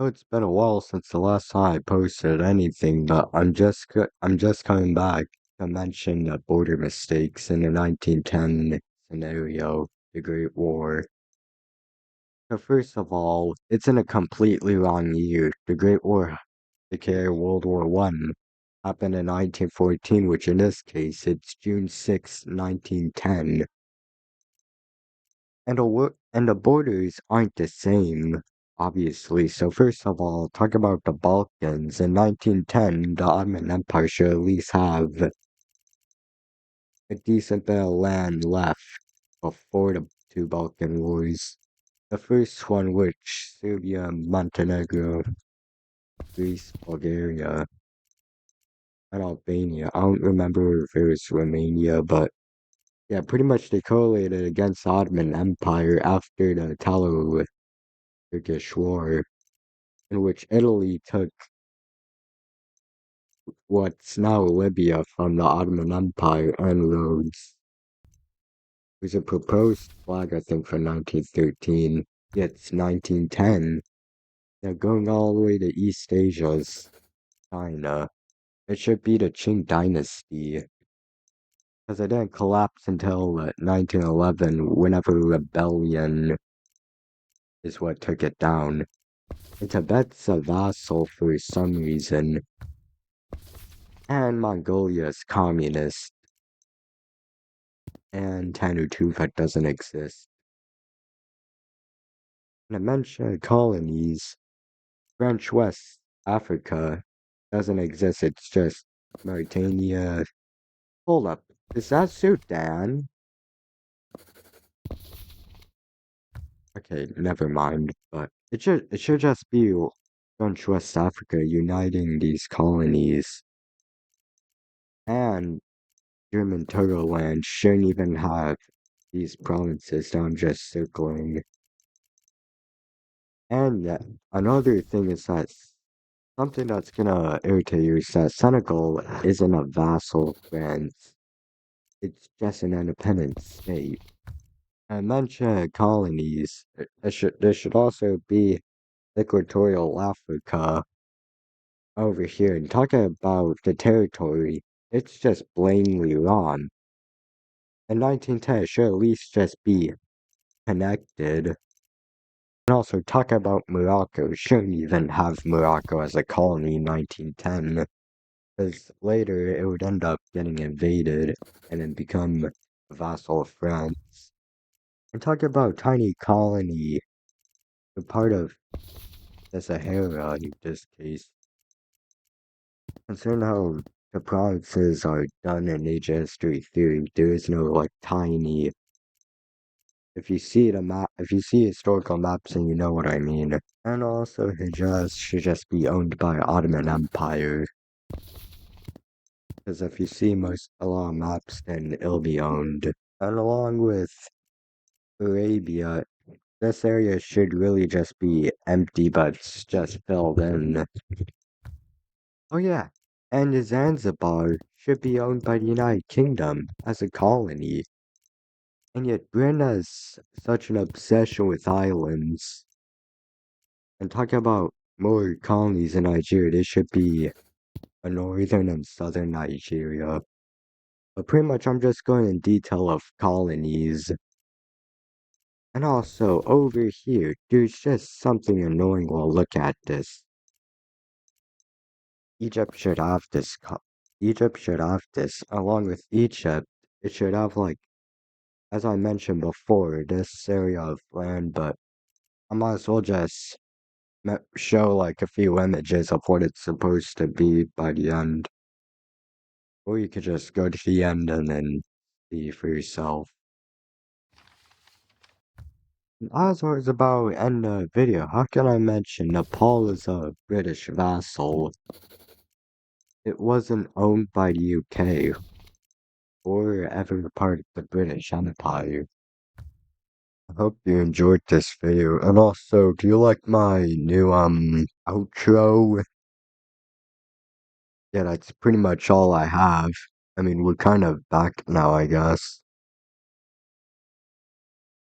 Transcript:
Oh, it's been a while since the last time I posted anything, but I'm just coming back to mention the border mistakes in the 1910 scenario, the Great War. So first of all, it's in a completely wrong year. The Great War, aka World War One, happened in 1914, which in this case it's June 6, 1910. And the borders aren't the same, obviously. So first of all, talk about the Balkans. In 1910, the Ottoman Empire should at least have a decent bit of land left before the two Balkan wars. The first one, which Serbia, Montenegro, Greece, Bulgaria, and Albania. I don't remember if it was Romania, but yeah, pretty much they coalited against the Ottoman Empire after the Turkish War, in which Italy took what's now Libya from the Ottoman Empire and Rhodes. It was a proposed flag, I think, for 1913. It's 1910. They're going all the way to East Asia's China. It should be the Qing Dynasty, because it didn't collapse until 1911, whenever rebellion is what took it down. And Tibet's a vassal for some reason, and Mongolia is communist, and Tannu doesn't exist. And I mentioned colonies. French West Africa doesn't exist, it's just Mauritania. Hold up, is that Sudan? Okay, never mind, but it should just be French West Africa uniting these colonies. And German Togoland shouldn't even have these provinces that I'm just circling. And another thing is that something that's gonna irritate you is that Senegal isn't a vassal of France. It's just an independent state. I mentioned colonies. There should also be Equatorial Africa over here. And talking about the territory, it's just blatantly wrong. In 1910, it should at least just be connected. And also talk about Morocco. Shouldn't even have Morocco as a colony in 1910. Because later it would end up getting invaded and then become a vassal of France. And talk about tiny colony, a part of the Sahara in this case. Considering how the provinces are done in ancient history theory, there is no like tiny. If you see historical maps, and you know what I mean. And also, Hijaz should just be owned by Ottoman Empire. Because if you see a lot of maps, then it'll be owned. And along with Arabia, this area should really just be empty, but it's just filled in. Oh yeah, and Zanzibar should be owned by the United Kingdom as a colony. And yet Britain has such an obsession with islands. And talking about more colonies in Nigeria, there should be a northern and southern Nigeria. But pretty much I'm just going in detail of colonies. And also, over here, there's just something annoying when I look at this. Egypt should have this. Egypt should have this. Along with Egypt, it should have, like, as I mentioned before, this area of land, but I might as well just show, like, a few images of what it's supposed to be by the end. Or you could just go to the end and then see for yourself. As I was about to end the video, how can I mention Nepal is a British vassal? It wasn't owned by the UK or ever part of the British Empire. I hope you enjoyed this video, and also, do you like my new outro? Yeah, that's pretty much all I have. I mean, we're kind of back now, I guess.